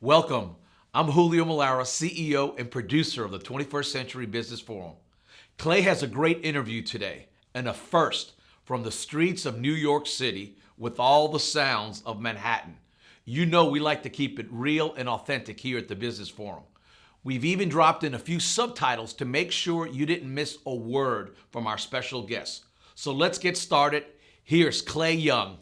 Welcome. I'm Julio Malara, CEO and producer of the 21st Century Business Forum. Clay has a great interview today and a first from the streets of New York City with all the sounds of Manhattan. You know we like to keep it real and authentic here at the Business Forum. We've even dropped in a few subtitles to make sure you didn't miss a word from our special guests. So let's get started. Here's Clay Young.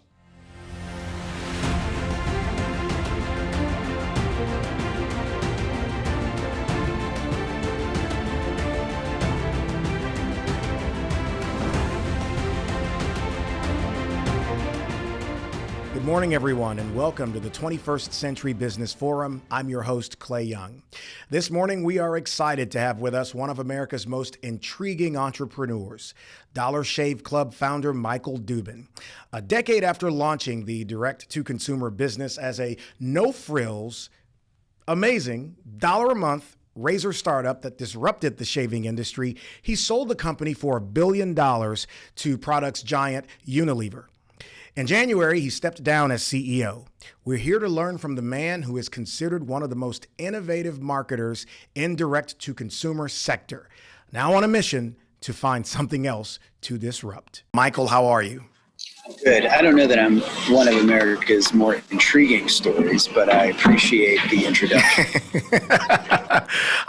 Good morning, everyone, and welcome to the 21st Century Business Forum. I'm your host, Clay Young. This morning, we are excited to have with us one of America's most intriguing entrepreneurs, Dollar Shave Club founder Michael Dubin. A decade after launching the direct-to-consumer business as a no-frills, amazing $1-a-month razor startup that disrupted the shaving industry, he sold the company for $1 billion to products giant Unilever. In January, he stepped down as CEO. We're here to learn from the man who is considered one of the most innovative marketers in direct-to-consumer sector, now on a mission to find something else to disrupt. Michael, how are you? Good. I don't know that I'm one of America's more intriguing stories, but I appreciate the introduction.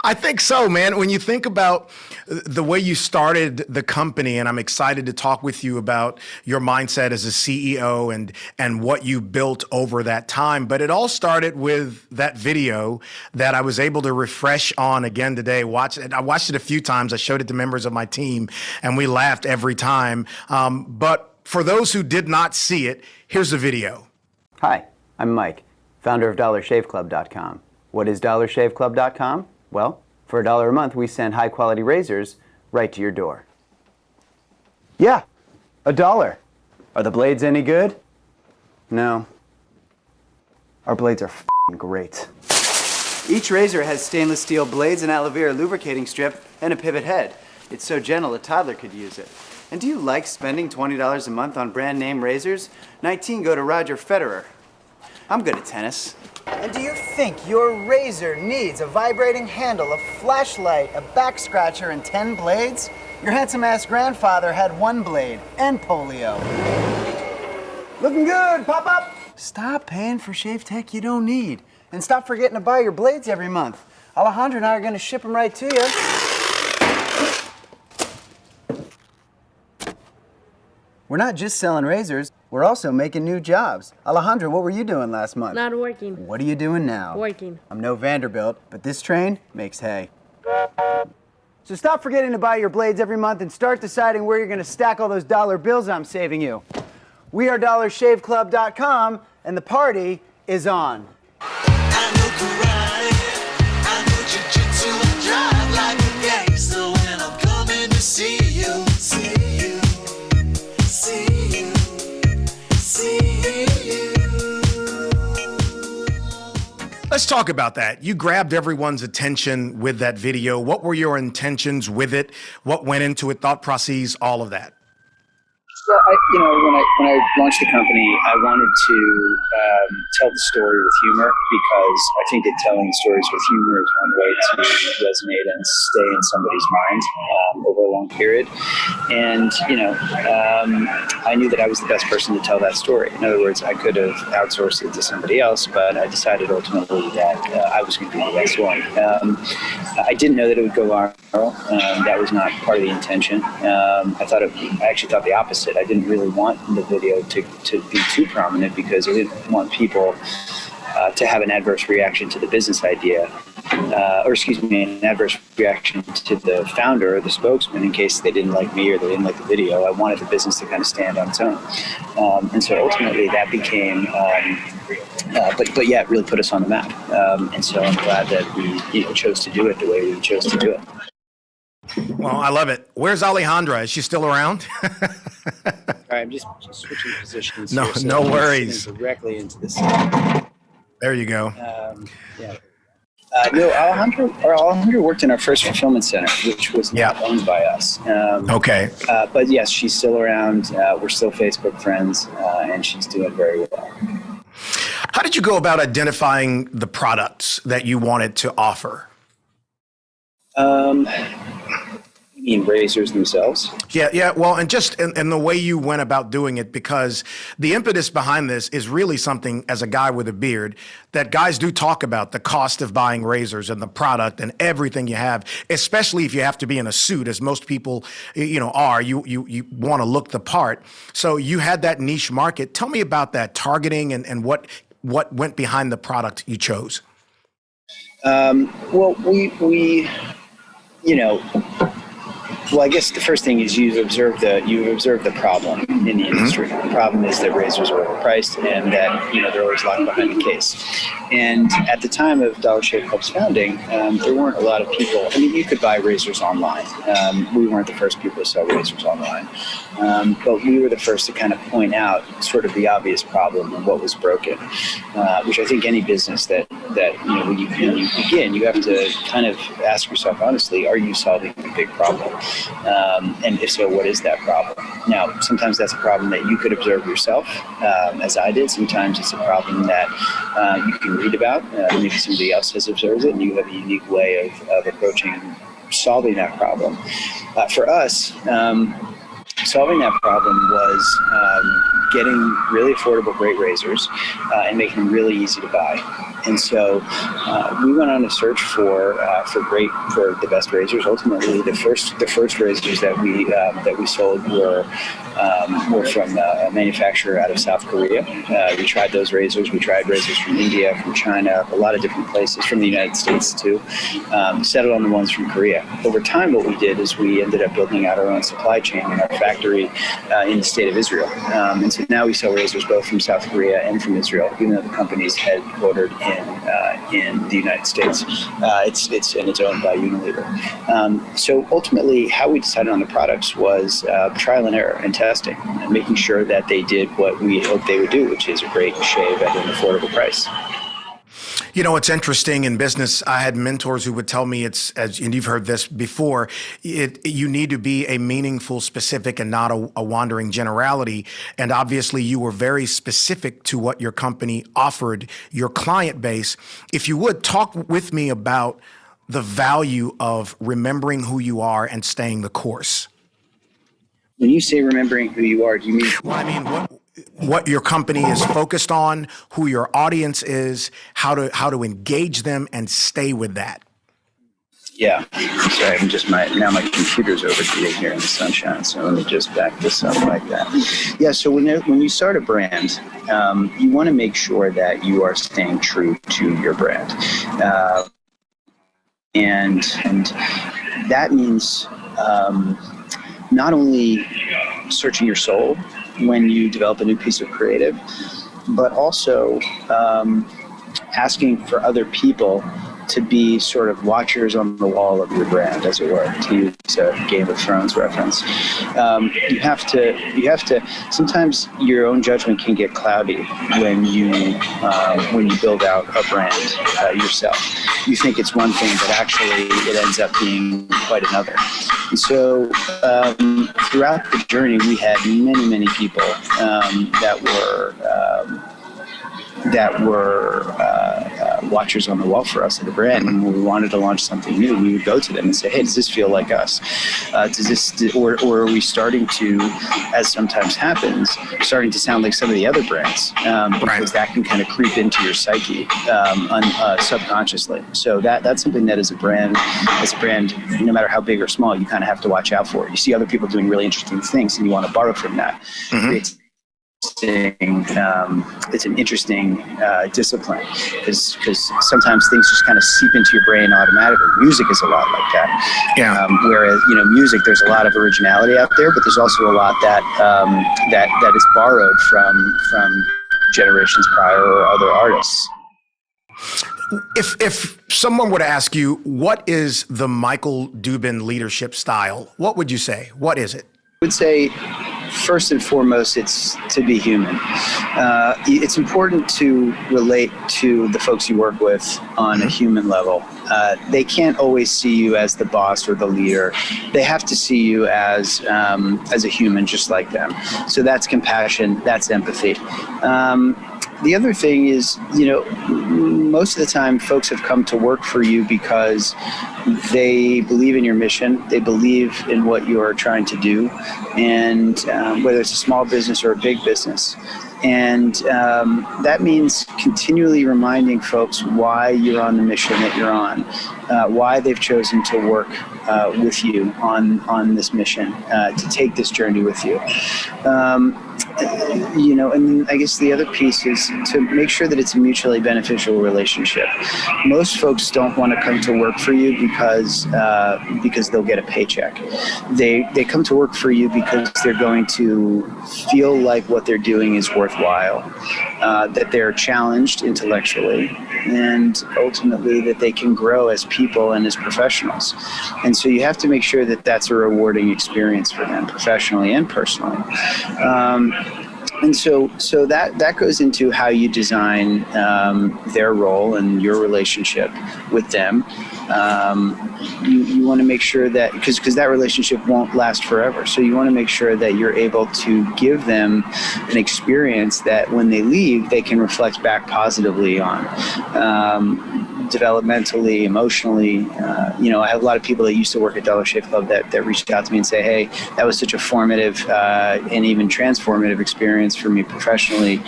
I think so, man. When you think about the way you started the company, and I'm excited to talk with you about your mindset as a CEO and what you built over that time. But it all started with that video that I was able to refresh on again today. I watched it a few times. I showed it to members of my team, and we laughed every time. But for those who did not see it, here's the video. Hi, I'm Mike, founder of DollarShaveClub.com. What is DollarShaveClub.com? Well, for $1 a month, we send high-quality razors right to your door. Yeah, $1. Are the blades any good? No. Our blades are f***ing great. Each razor has stainless steel blades, an aloe vera lubricating strip, and a pivot head. It's so gentle a toddler could use it. And do you like spending $20 a month on brand name razors? 19 go to Roger Federer. I'm good at tennis. And do you think your razor needs a vibrating handle, a flashlight, a back scratcher, and 10 blades? Your handsome-ass grandfather had 1 blade and polio. Looking good, pop up! Stop paying for shave tech you don't need. And stop forgetting to buy your blades every month. Alejandro and I are gonna ship them right to you. We're not just selling razors, we're also making new jobs. Alejandro, what were you doing last month? Not working. What are you doing now? Working. I'm no Vanderbilt, but this train makes hay. So stop forgetting to buy your blades every month and start deciding where you're gonna stack all those dollar bills I'm saving you. We are DollarShaveClub.com, and the party is on. I know karate, I know jiu-jitsu, I drive like a gangster when I'm coming to see you, see you. Let's talk about that. You grabbed everyone's attention with that video. What were your intentions with it? What went into it? Thought process, all of that. Well, when I launched the company, I wanted to tell the story with humor because I think that telling stories with humor is one way to resonate and stay in somebody's mind over a long period. And, I knew that I was the best person to tell that story. In other words, I could have outsourced it to somebody else, but I decided ultimately that I was going to be the best one. I didn't know that it would go viral. That was not part of the intention. I actually thought the opposite. I didn't really want the video to be too prominent because I didn't want people to have an adverse reaction to the business idea, an adverse reaction to the founder or the spokesman in case they didn't like me or they didn't like the video. I wanted the business to kind of stand on its own. And so ultimately that became, it really put us on the map. And so I'm glad that we chose to do it the way we chose to do it. Well, I love it. Where's Alejandra? Is she still around? All right, I'm just switching positions. No, here, so no I'm worries. sitting directly into this. There you go. Alejandra worked in our first fulfillment center, which was not owned by us. Okay. But yes, she's still around. We're still Facebook friends, and she's doing very well. How did you go about identifying the products that you wanted to offer? You mean razors themselves? Yeah. Well, and just and the way you went about doing it, because the impetus behind this is really something, as a guy with a beard, that guys do talk about: the cost of buying razors and the product and everything you have, especially if you have to be in a suit, as most people, are. You want to look the part. So you had that niche market. Tell me about that targeting and what went behind the product you chose. Well, we Well, I guess the first thing is you've observed the problem in the industry. The problem is that razors are overpriced and that they're always locked behind the case. And at the time of Dollar Shave Club's founding, there weren't a lot of people. I mean, you could buy razors online. We weren't the first people to sell razors online, but we were the first to kind of point out sort of the obvious problem and what was broken, which I think any business that when you begin, you have to kind of ask yourself honestly: are you solving a big problem? And if so, what is that problem? Now, sometimes that's a problem that you could observe yourself, as I did. Sometimes it's a problem that you can read about. Maybe somebody else has observed it, and you have a unique way of approaching solving that problem. For us, solving that problem was getting really affordable, great razors and making them really easy to buy. And so we went on a search for the best razors. Ultimately, the first razors that we sold were from a manufacturer out of South Korea. We tried those razors. We tried razors from India, from China, a lot of different places, from the United States too. Settled on the ones from Korea. Over time, what we did is we ended up building out our own supply chain in our factory in the state of Israel. And so now we sell razors both from South Korea and from Israel, even though the company's headquartered in the United States. It's owned by Unilever. So ultimately, how we decided on the products was trial and error and testing, and making sure that they did what we hoped they would do, which is a great shave at an affordable price. It's interesting in business. I had mentors who would tell me and you've heard this before, you need to be a meaningful, specific, and not a wandering generality. And obviously you were very specific to what your company offered your client base. If you would, talk with me about the value of remembering who you are and staying the course. When you say remembering who you are, do you mean? Well, I mean, what your company is focused on, who your audience is, how to engage them and stay with that. Yeah. Sorry, my computer's overheating here in the sunshine, so let me just back this up like that. Yeah, so when you start a brand, you want to make sure that you are staying true to your brand. And that means not only searching your soul when you develop a new piece of creative, but also asking for other people to be sort of watchers on the wall of your brand, as it were, to use a Game of Thrones reference. You have to. Sometimes your own judgment can get cloudy when you build out a brand yourself. You think it's one thing, but actually it ends up being quite another. And so throughout the journey, we had many people that were watchers on the wall for us at the brand. And when we wanted to launch something new, we would go to them and say, "Hey, does this feel like us? Or are we starting to, as sometimes happens, starting to sound like some of the other brands?" Because that can kind of creep into your psyche subconsciously. So that's something that as a brand, no matter how big or small, you kind of have to watch out for. You see other people doing really interesting things, and you want to borrow from that. Mm-hmm. It's an interesting discipline because sometimes things just kind of seep into your brain automatically. Music is a lot like that. Yeah. Whereas music, there's a lot of originality out there, but there's also a lot that is borrowed from generations prior or other artists. If someone were to ask you, what is the Michael Dubin leadership style? What would you say? What is it? I would say, first and foremost, it's to be human. It's important to relate to the folks you work with on a human level. They can't always see you as the boss or the leader. They have to see you as a human just like them. So that's compassion, that's empathy. The other thing is, most of the time folks have come to work for you because they believe in your mission, they believe in what you are trying to do, and whether it's a small business or a big business. And that means continually reminding folks why you're on the mission that you're on, why they've chosen to work with you on this mission, to take this journey with you. And I guess the other piece is to make sure that it's a mutually beneficial relationship. Most folks don't want to come to work for you because they'll get a paycheck. They come to work for you because they're going to feel like what they're doing is worthwhile, that they're challenged intellectually, and ultimately that they can grow as people and as professionals. And so you have to make sure that that's a rewarding experience for them, professionally and personally. And so that goes into how you design their role and your relationship with them. You want to make sure that, because that relationship won't last forever. So you want to make sure that you're able to give them an experience that when they leave, they can reflect back positively on. Developmentally, emotionally. I have a lot of people that used to work at Dollar Shave Club that reached out to me and say, hey, that was such a formative and even transformative experience for me professionally.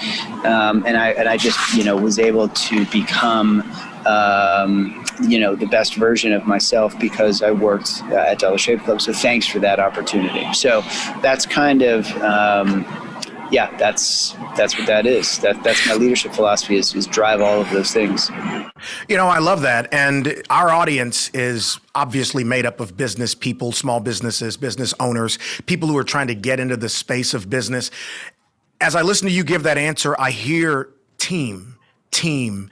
And I just, was able to become the best version of myself because I worked at Dollar Shave Club. So thanks for that opportunity. So that's kind of, that's what that is. That's my leadership philosophy is drive all of those things. I love that. And our audience is obviously made up of business people, small businesses, business owners, people who are trying to get into the space of business. As I listen to you give that answer, I hear team. I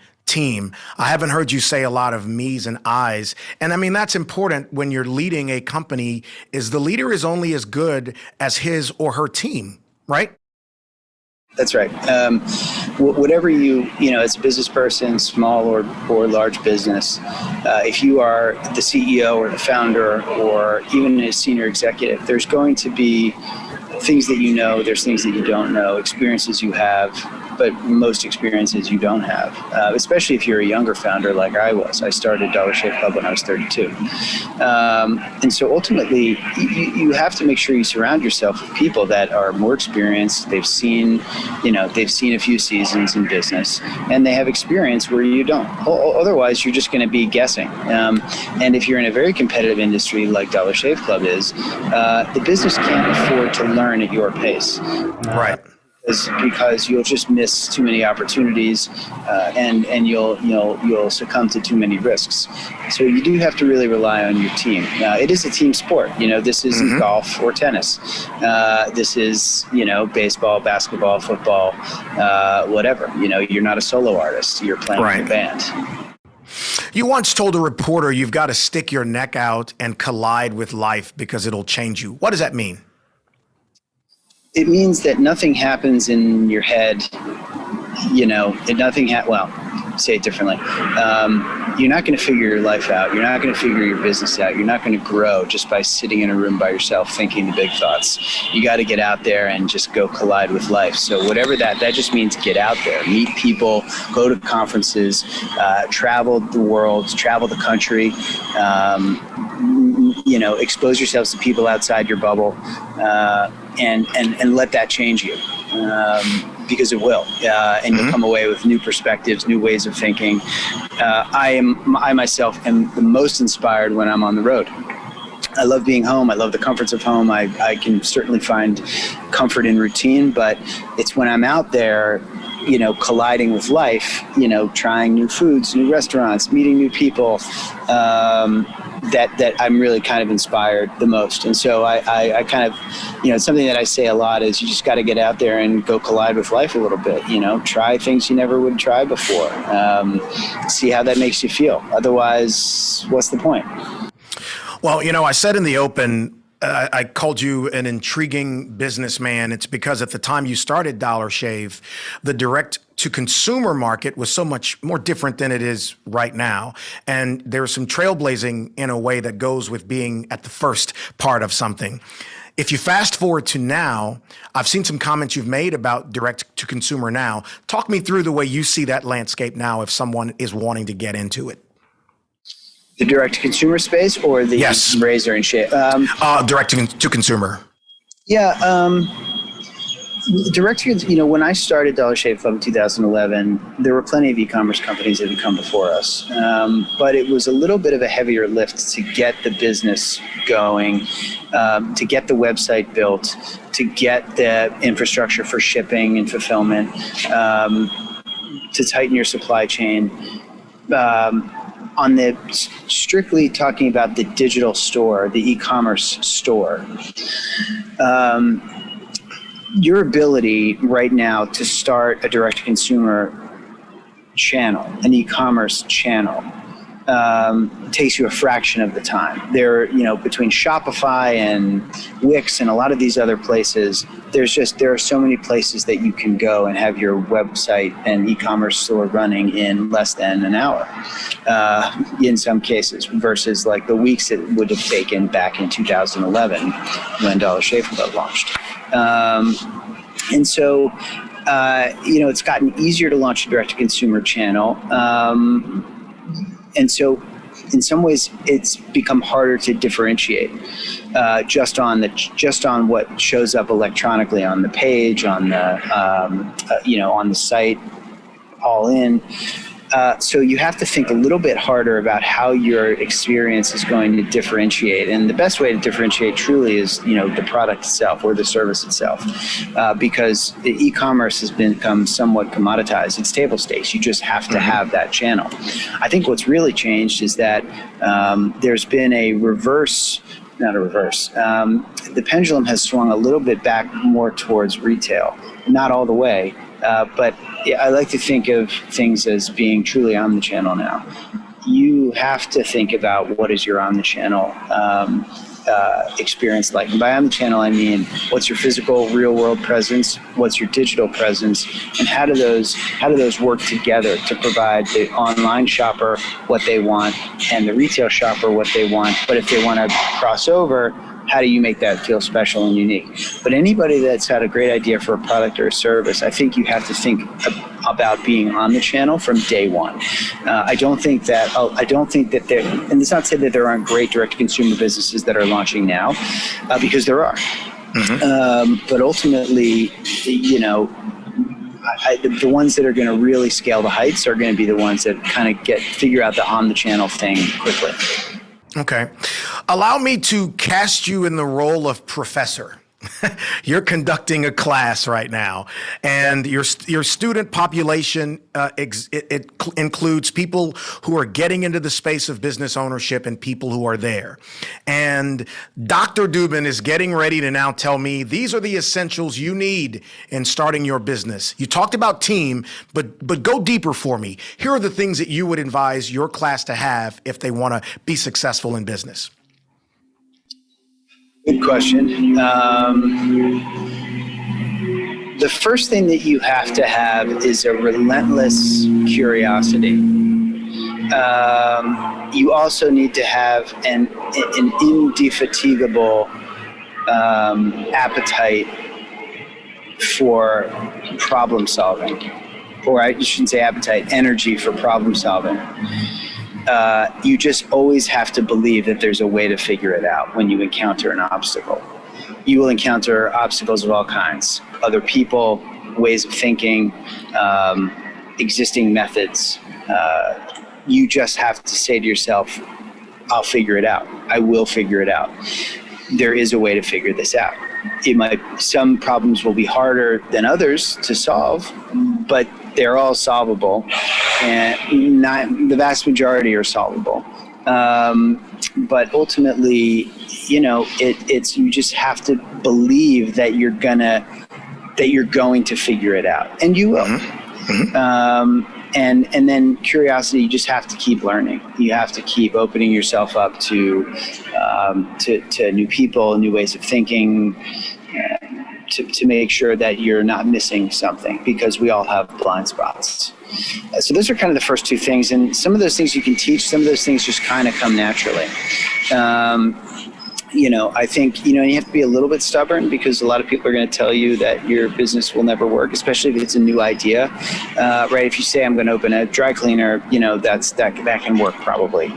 haven't heard you say a lot of me's and I's. And I mean, that's important when you're leading a company, is the leader is only as good as his or her team, right? That's right. Whatever you as a business person, small or large business, if you are the CEO or the founder or even a senior executive, there's going to be things that there's things that you don't know, experiences you have, but most experiences you don't have, especially if you're a younger founder like I was. I started Dollar Shave Club when I was 32. And so ultimately, you have to make sure you surround yourself with people that are more experienced. They've seen a few seasons in business, and they have experience where you don't. Otherwise, you're just going to be guessing. And if you're in a very competitive industry like Dollar Shave Club is, the business can't afford to learn at your pace. Right. Because you'll just miss too many opportunities, and you'll succumb to too many risks. So you do have to really rely on your team. It is a team sport. This isn't golf or tennis. This is baseball, basketball, football, whatever. You're not a solo artist. You're playing in a band. You once told a reporter you've got to stick your neck out and collide with life because it'll change you. What does that mean? It means that nothing happens in your head, say it differently. You're not going to figure your life out. You're not going to figure your business out. You're not going to grow just by sitting in a room by yourself thinking the big thoughts. You got to get out there and just go collide with life. So whatever that just means, get out there, meet people, go to conferences, travel the world, travel the country, expose yourselves to people outside your bubble, and let that change you. Because it will, and you'll come away with new perspectives, new ways of thinking. I myself am the most inspired when I'm on the road. I love being home. I love the comforts of home. I can certainly find comfort in routine, but it's when I'm out there, colliding with life, trying new foods, new restaurants, meeting new people, that I'm really kind of inspired the most. And so I kind of, it's something that I say a lot is you just got to get out there and go collide with life a little bit, try things you never would try before, see how that makes you feel. Otherwise, what's the point? Well, I said in the open, I called you an intriguing businessman. It's because at the time you started Dollar Shave, the direct-to-consumer market was so much more different than it is right now. And there's some trailblazing in a way that goes with being at the first part of something. If you fast forward to now, I've seen some comments you've made about direct to consumer now. Talk me through the way you see that landscape now if someone is wanting to get into it. The direct to consumer space or the Yes. razor and shave? Direct to consumer. Yeah. Direct to, when I started Dollar Shave Club in 2011, there were plenty of e-commerce companies that had come before us. But it was a little bit of a heavier lift to get the business going, to get the website built, to get the infrastructure for shipping and fulfillment, to tighten your supply chain. On the strictly talking about the digital store, the e-commerce store, your ability right now to start a direct-to-consumer channel, an e-commerce channel, takes you a fraction of the time. There, between Shopify and Wix and a lot of these other places, there are so many places that you can go and have your website and e-commerce store running in less than an hour, in some cases, versus like the weeks it would have taken back in 2011 when Dollar Shave Club launched. And so, it's gotten easier to launch a direct-to-consumer channel. And so, in some ways, it's become harder to differentiate just on what shows up electronically on the page, on the on the site, all in. So you have to think a little bit harder about how your experience is going to differentiate. And the best way to differentiate truly is, the product itself or the service itself. Because the e-commerce has become somewhat commoditized. It's table stakes. You just have to have that channel. I think what's really changed is that there's been a reverse. The pendulum has swung a little bit back more towards retail. Not all the way. But I like to think of things as being truly omnichannel now. You have to think about what is your omnichannel experience like. And by omnichannel, I mean, what's your physical, real-world presence? What's your digital presence? And how do those work together to provide the online shopper what they want and the retail shopper what they want? But if they want to cross over, how do you make that feel special and unique? But anybody that's had a great idea for a product or a service, I think you have to think about being on the channel from day one. I don't think that there, and it's not to say that there aren't great direct-to-consumer businesses that are launching now, because there are. Mm-hmm. But ultimately, the ones that are going to really scale the heights are going to be the ones that kind of figure out the on-the-channel thing quickly. Okay. Allow me to cast you in the role of professor. You're conducting a class right now, and your student population it includes people who are getting into the space of business ownership and people who are there. And Dr. Dubin is getting ready to now tell me these are the essentials you need in starting your business. You talked about team, but go deeper for me. Here are the things that you would advise your class to have if they want to be successful in business. Good question. The first thing that you have to have is a relentless curiosity. You also need to have an indefatigable appetite for problem solving. Or I shouldn't say appetite, energy for problem solving. You just always have to believe that there's a way to figure it out when you encounter an obstacle. You will encounter obstacles of all kinds. Other people, ways of thinking, existing methods. You just have to say to yourself, I'll figure it out. I will figure it out. There is a way to figure this out. Some problems will be harder than others to solve, but they're all solvable, and the vast majority are solvable. But ultimately, you just have to believe that you're going to figure it out, and you will. Mm-hmm. And then curiosity, you just have to keep learning. You have to keep opening yourself up to new people, new ways of thinking, to make sure that you're not missing something, because we all have blind spots. So those are kind of the first two things. And some of those things you can teach, some of those things just kind of come naturally. I think, you have to be a little bit stubborn, because a lot of people are going to tell you that your business will never work, especially if it's a new idea, right? If you say, I'm going to open a dry cleaner, that can work probably,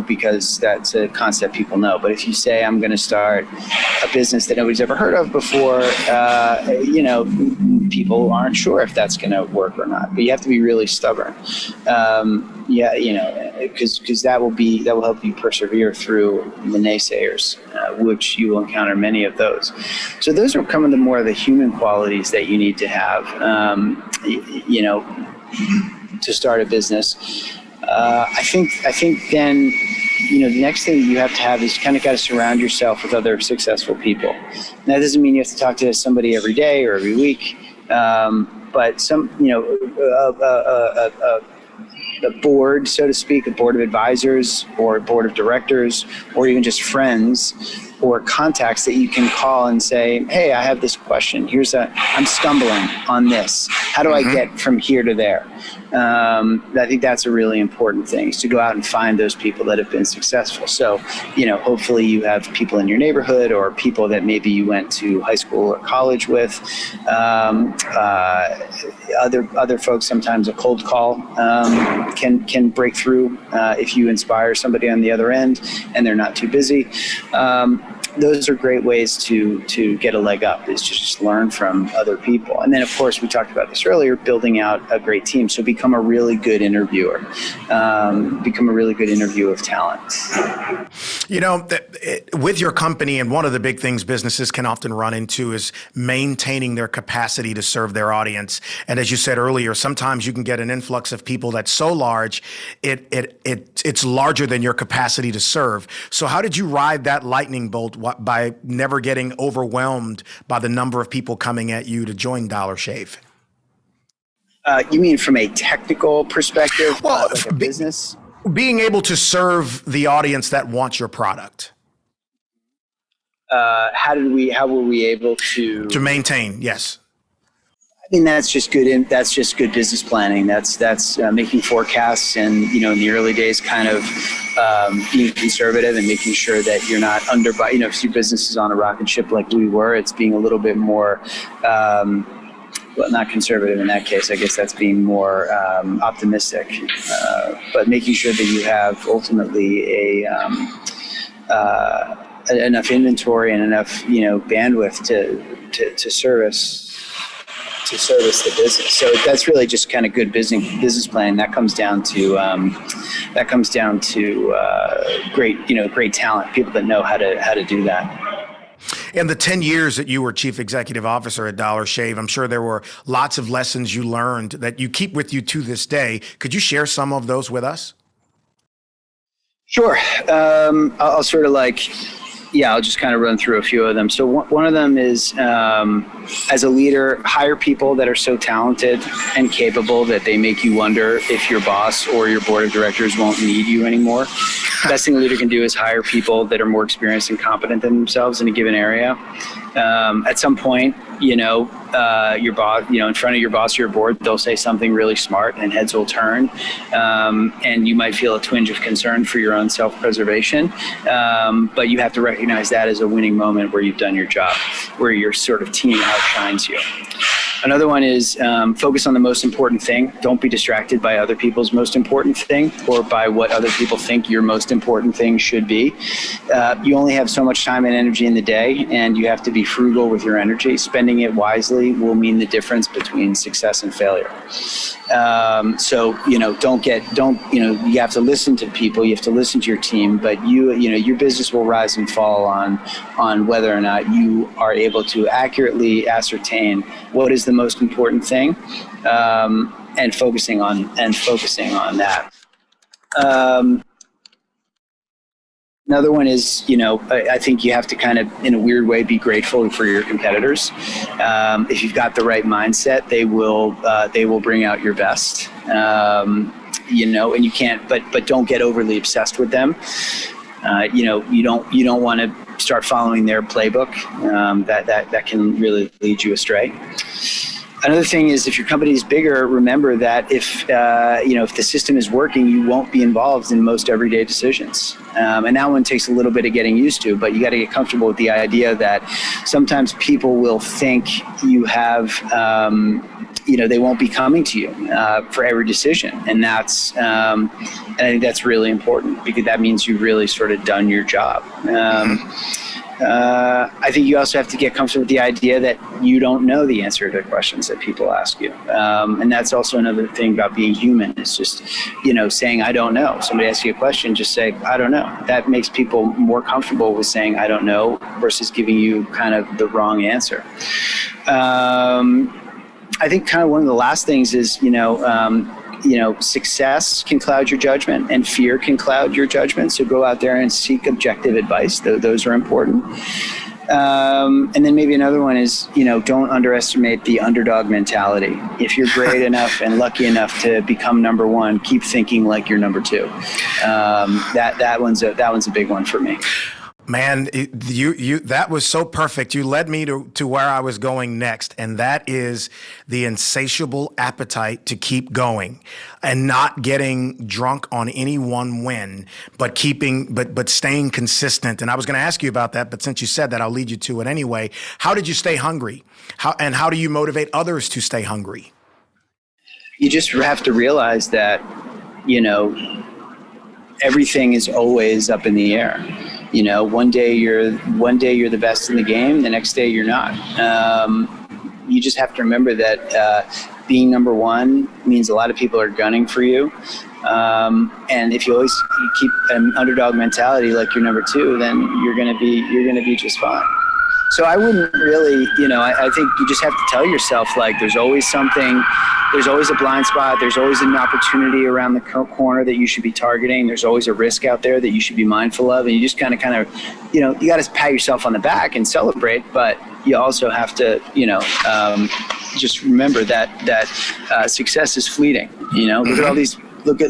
because that's a concept people know. But if you say, I'm going to start a business that nobody's ever heard of before, people aren't sure if that's going to work or not. But you have to be really stubborn. Because that will help you persevere through the naysayers, which you will encounter many of those. So those are some of the more of the human qualities that you need to have, to start a business. I think then, the next thing you have to have is kind of got to surround yourself with other successful people. And that doesn't mean you have to talk to somebody every day or every week, but the board, so to speak, a board of advisors or a board of directors, or even just friends or contacts that you can call and say, hey, I have this question. I'm stumbling on this. How do I get from here to there? I think that's a really important thing, is to go out and find those people that have been successful. So, hopefully you have people in your neighborhood or people that maybe you went to high school or college with. Other folks, sometimes a cold call can break through if you inspire somebody on the other end and they're not too busy. Those are great ways to get a leg up, is to just learn from other people. And then, of course, we talked about this earlier, building out a great team. So become a really good interviewer. Become a really good interviewer of talent. With your company, and one of the big things businesses can often run into is maintaining their capacity to serve their audience. And as you said earlier, sometimes you can get an influx of people that's so large, it's larger than your capacity to serve. So how did you ride that lightning bolt by never getting overwhelmed by the number of people coming at you to join Dollar Shave? You mean from a technical perspective, Well, like a business? Being able to serve the audience that wants your product. How were we able to maintain? Yes. I mean, that's just good. That's just good business planning. That's making forecasts, and in the early days, kind of being conservative and making sure that you're not if your business is on a rocket ship like we were, it's being a little bit more, well, not conservative in that case. I guess that's being more optimistic, but making sure that you have ultimately enough inventory and enough bandwidth to service the business. So that's really just kind of good business planning. That comes down to great talent, people that know how to do that. In the 10 years that you were chief executive officer at Dollar Shave, I'm sure there were lots of lessons you learned that you keep with you to this day. Could you share some of those with us? Sure. I'll sort of I'll just kind of run through a few of them. So one of them is, as a leader, hire people that are so talented and capable that they make you wonder if your boss or your board of directors won't need you anymore. Best thing a leader can do is hire people that are more experienced and competent than themselves in a given area. At some point, your boss, in front of your boss or your board, they'll say something really smart and heads will turn. And you might feel a twinge of concern for your own self-preservation. But you have to recognize that as a winning moment where you've done your job, where your sort of team outshines you. Another one is focus on the most important thing. Don't be distracted by other people's most important thing or by what other people think your most important thing should be. You only have so much time and energy in the day, and you have to be frugal with your energy. Spending it wisely will mean the difference between success and failure. You have to listen to people, you have to listen to your team, but your business will rise and fall on whether or not you are able to accurately ascertain what is the most important thing, and focusing on that. Another one is, I think you have to kind of, in a weird way, be grateful for your competitors. If you've got the right mindset, they will bring out your best. And you can't, but don't get overly obsessed with them. You don't want to start following their playbook. That can really lead you astray. Another thing is, if your company is bigger, remember that if the system is working, you won't be involved in most everyday decisions. And that one takes a little bit of getting used to, but you got to get comfortable with the idea that sometimes people will think you have, they won't be coming to you for every decision. And and I think that's really important, because that means you've really sort of done your job. I think you also have to get comfortable with the idea that you don't know the answer to questions that people ask you. And that's also another thing about being human. It's just, saying, I don't know. Somebody asks you a question, just say, I don't know. That makes people more comfortable with saying, I don't know, versus giving you kind of the wrong answer. I think kind of one of the last things is, success can cloud your judgment, and fear can cloud your judgment. So go out there and seek objective advice. Those are important. And then maybe another one is, don't underestimate the underdog mentality. If you're great enough and lucky enough to become number one, keep thinking like you're number two. That one's a big one for me. Man, that was so perfect. You led me to where I was going next, and that is the insatiable appetite to keep going and not getting drunk on any one win, but staying consistent. And I was going to ask you about that, but since you said that, I'll lead you to it anyway. How did you stay hungry? How do you motivate others to stay hungry? You just have to realize that, everything is always up in the air. One day you're the best in the game, the next day you're not. You just have to remember that being number one means a lot of people are gunning for you. And if you keep an underdog mentality like you're number two, then you're gonna be just fine. So I wouldn't really, I think you just have to tell yourself, like, there's always something, there's always a blind spot, there's always an opportunity around the corner that you should be targeting, there's always a risk out there that you should be mindful of, and you just kind of, you got to pat yourself on the back and celebrate, but you also have to, just remember that success is fleeting. Look at all these, look at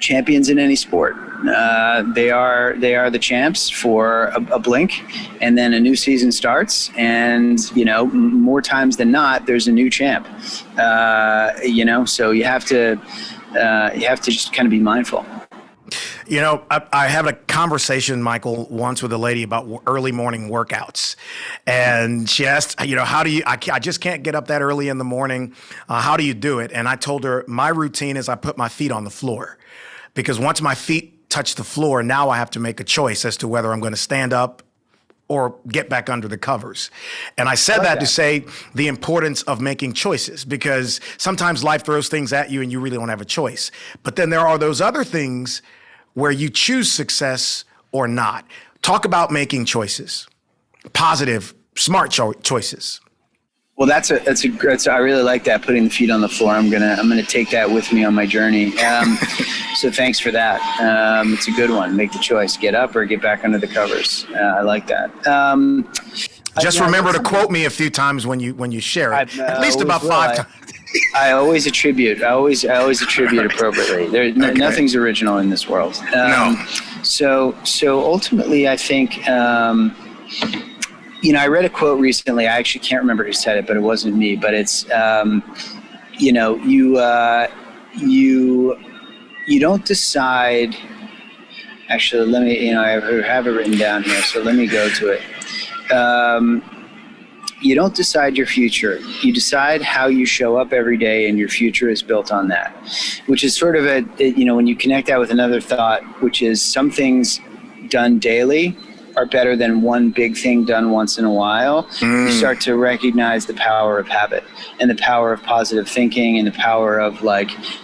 champions in any sport. They are the champs for a blink, and then a new season starts, and more times than not there's a new champ. So you have to just kind of be mindful. I had a conversation, Michael, once with a lady about early morning workouts. And she asked, how do you, I just can't get up that early in the morning. How do you do it? And I told her, my routine is I put my feet on the floor, because once my feet touch the floor, now I have to make a choice as to whether I'm going to stand up or get back under the covers. And I said that to say the importance of making choices, because sometimes life throws things at you and you really don't have a choice. But then there are those other things where you choose success or not. Talk about making choices, positive, smart choices. Well, I really like that, putting the feet on the floor. I'm gonna take that with me on my journey. So thanks for that. It's a good one. Make the choice: get up or get back under the covers. I like that. Just remember to quote me a few times when you share it. At least about 5 times. I always attribute appropriately. Nothing's original in this world. No. So ultimately, I think. I read a quote recently. I actually can't remember who said it, but it wasn't me. But it's, you don't decide. Actually, let me. I have it written down here, so let me go to it. You don't decide your future. You decide how you show up every day, and your future is built on that. Which is sort of when you connect that with another thought, which is some things done daily are better than one big thing done once in a while. You start to recognize the power of habit, and the power of positive thinking, and the power of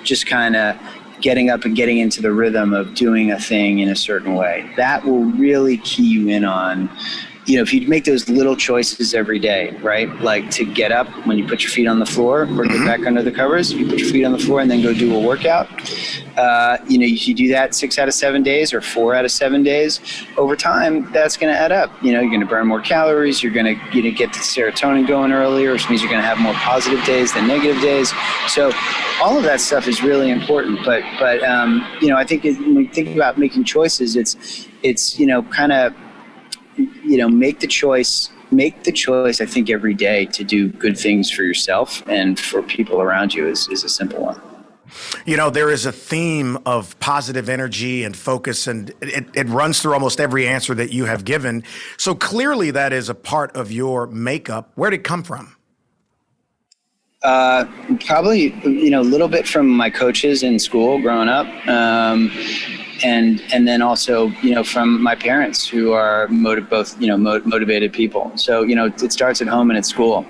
just kind of getting up and getting into the rhythm of doing a thing in a certain way. That will really key you in on, if you make those little choices every day, right? Like to get up when you put your feet on the floor or get back under the covers, you put your feet on the floor and then go do a workout. If you do that 6 out of 7 days or 4 out of 7 days, over time, that's going to add up. You're going to burn more calories. You're going to get the serotonin going earlier, which means you're going to have more positive days than negative days. So all of that stuff is really important. But I think when we think about making choices, it's kind of, make the choice make the choice, I think, every day to do good things for yourself and for people around you is a simple one. You know, there is a theme of positive energy and focus, and it runs through almost every answer that you have given. So clearly that is a part of your makeup. Where did it come from? Probably, a little bit from my coaches in school growing up. And then also, from my parents who are motivated people. So, it starts at home and at school.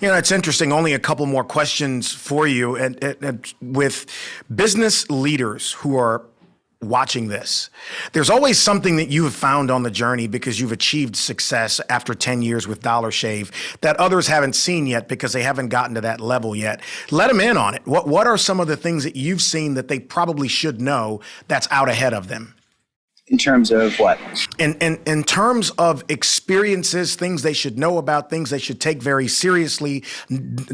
It's interesting. Only a couple more questions for you. And with business leaders who are watching this, there's always something that you have found on the journey because you've achieved success after 10 years with Dollar Shave that others haven't seen yet because they haven't gotten to that level yet. Let them in on it. What are some of the things that you've seen that they probably should know that's out ahead of them? In terms of what? In terms of experiences, things they should know about, things they should take very seriously,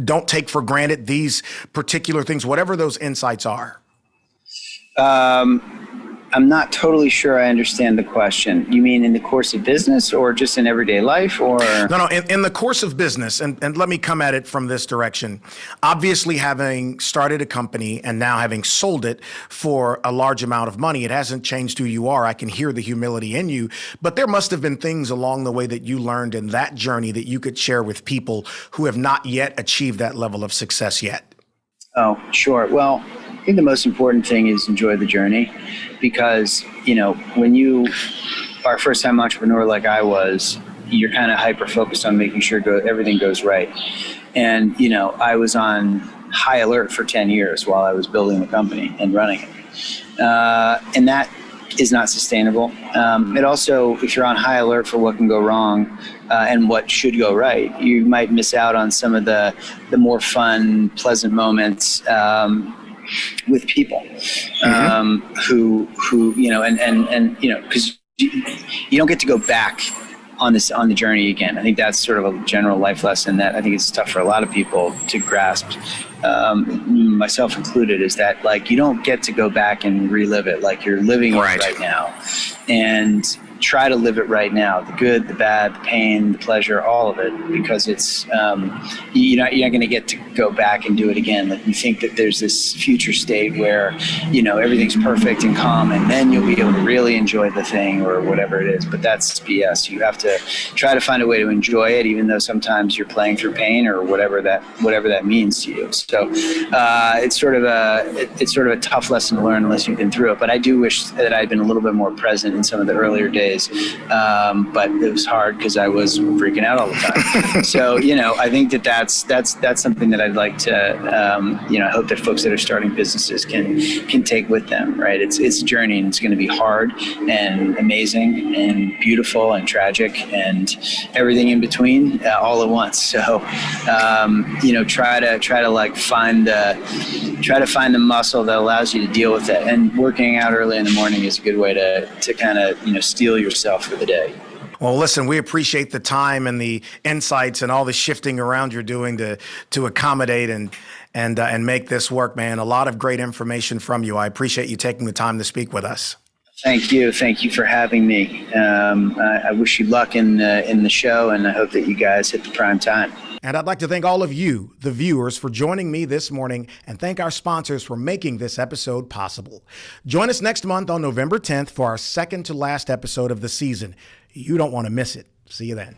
don't take for granted these particular things, whatever those insights are. I'm not totally sure I understand the question. You mean in the course of business or just in everyday life or? No, in the course of business. And let me come at it from this direction. Obviously, having started a company and now having sold it for a large amount of money, it hasn't changed who you are. I can hear the humility in you, but there must have been things along the way that you learned in that journey that you could share with people who have not yet achieved that level of success yet. Oh, sure. Well, I think the most important thing is enjoy the journey because, when you are a first-time entrepreneur like I was, you're kind of hyper-focused on making sure everything goes right. And, I was on high alert for 10 years while I was building the company and running it. And that is not sustainable. It also, if you're on high alert for what can go wrong and what should go right, you might miss out on some of the more fun, pleasant moments with people who because you don't get to go back on the journey again. I think that's sort of a general life lesson that I think it's tough for a lot of people to grasp, myself included, is that like you don't get to go back and relive it. Like you're living it right now, and try to live it right now. The good, the bad, the pain, the pleasure, all of it, because it's you're not going to get to go back and do it again. Like you think that there's this future state where everything's perfect and calm, and then you'll be able to really enjoy the thing or whatever it is. But that's BS. You have to try to find a way to enjoy it, even though sometimes you're playing through pain or whatever that means to you. So it's sort of a tough lesson to learn unless you've been through it. But I do wish that I'd been a little bit more present in some of the earlier days. But it was hard because I was freaking out all the time. So, I think that's something that I'd like to, I hope that folks that are starting businesses can take with them, right? It's a journey, and it's going to be hard and amazing and beautiful and tragic and everything in between all at once. So, try to like find the muscle that allows you to deal with it. And working out early in the morning is a good way to kind of, steel yourself for the day. Well, listen, we appreciate the time and the insights and all the shifting around you're doing to accommodate and make this work, man. A lot of great information from you. I appreciate you taking the time to speak with us. Thank you. Thank you for having me. I wish you luck in the show, and I hope that you guys hit the prime time. And I'd like to thank all of you, the viewers, for joining me this morning, and thank our sponsors for making this episode possible. Join us next month on November 10th for our second to last episode of the season. You don't want to miss it. See you then.